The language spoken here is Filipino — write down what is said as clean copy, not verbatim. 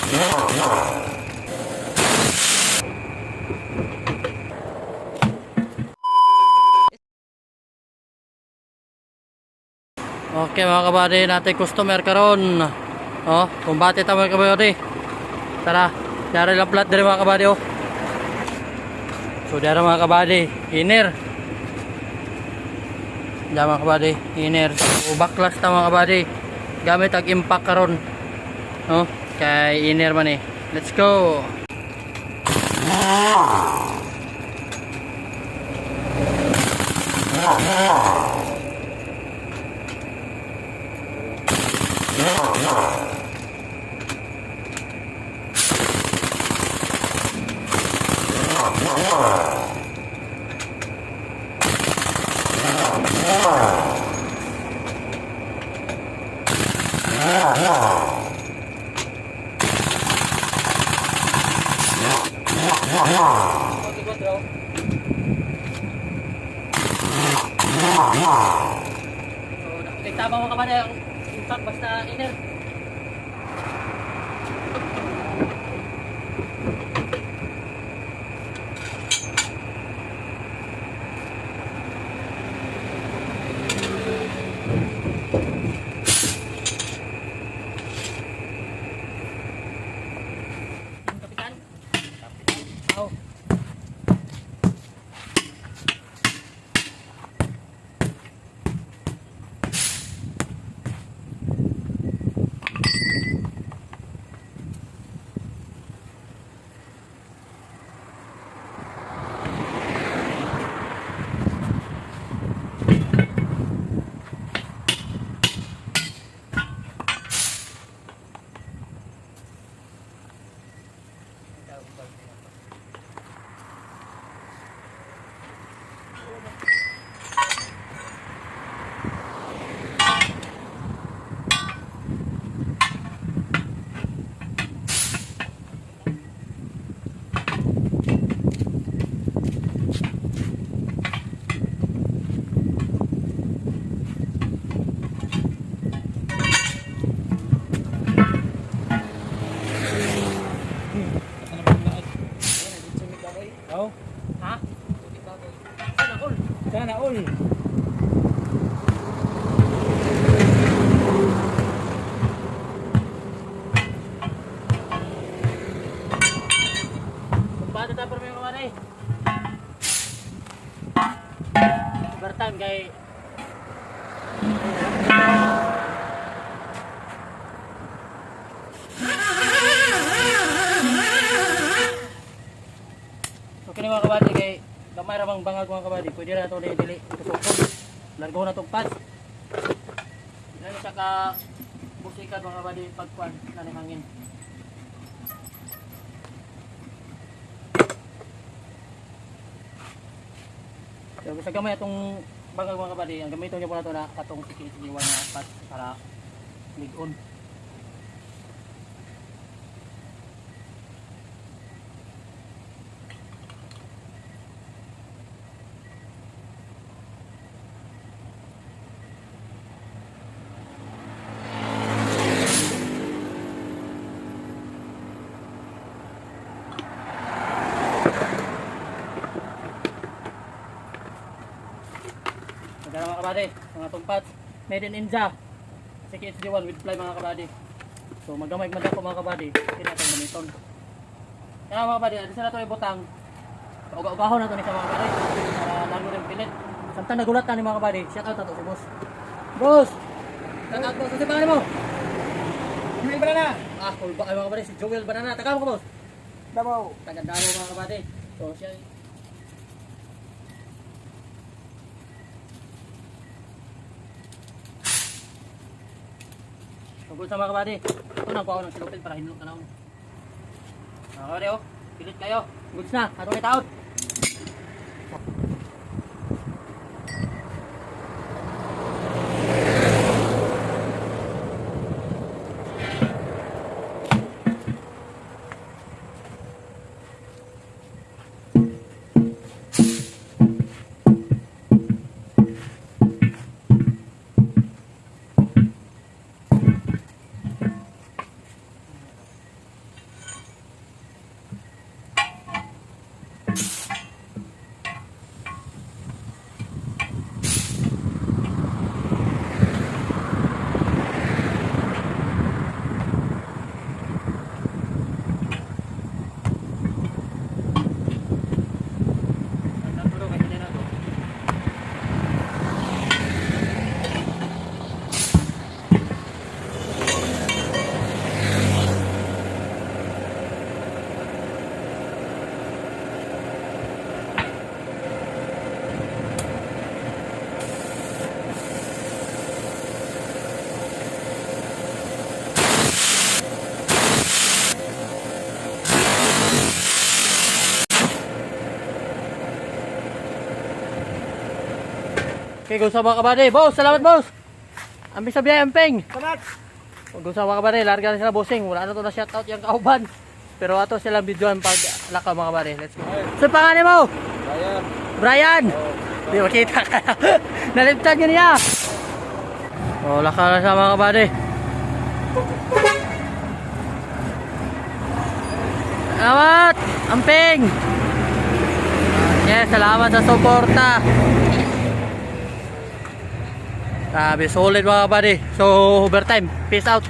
Okay mga kabady, natin customer karon. Oh, kumbate ta mga kabady. Tara, dara lang plat diri mga kabady oh. So dara mga kabady, inner. Dara mga kabady, inner. So backlash ta mga kabady. Gamit ang impact karon. Oh, kay inner man eh. Let's go. So, nakikita ba mga kabady ang impact basta inner? Kapitan? Oh. Oh. Ha? Sana all. Sana all. Kumpate tayo pero may mga na eh. Overtime kay okay na mga kabady kay gamay ramang bangag mga kabady. Pwede na ito dili itusukod. Largo na itong pads. Hindi na siya ka busikat mga kabady pagkuhan na ng hangin. So sa gamay itong bangag mga kabady, ang gamiton niyo po na ito na katong sikiliwan na pads para lig-on. Magkano mga kabady, mga tungpat made in India CKHD1 with fly mga kabady. So magamay man ako mga kabady, hindi natin gamiton. Kaya mga kabady, dito na ito ibutang uga-ugahon na ito ni sa mga kabady para largo rin pilit. Samtang nagulat na ni mga kabady, shout out na ito si boss. Boss! Shout out boss, kasi pangalan mo? Joel Banana. Ah, cool ba kayo mga kabady, si Joel Banana. Taga mo ka boss? Davao. Taga Davao mga kabady. So siya tungkol sa mga kabady, ito nang kuha ng silupin para hinulong ka na. Mga kabady oh, pilit kayo. Goods na, atong itaot. Okay, gusto mga kabady. Boss, salamat boss. Ambing sa biyay, amping. Salamat. Gusto mga kabady, larga na sila bossing. Wala na to na shoutout yung kauban. Pero ato silang videoan pag lakaw mga kabady. Let's go. So, pangalan mo? Brian. Brian. Di makita ka. Naliptan nyo niya. O, lakaw na siya mga kabady. Salamat! Amping! Yes, salamat sa suporta. Sabi, solid mga kabady. So, overtime. Peace out.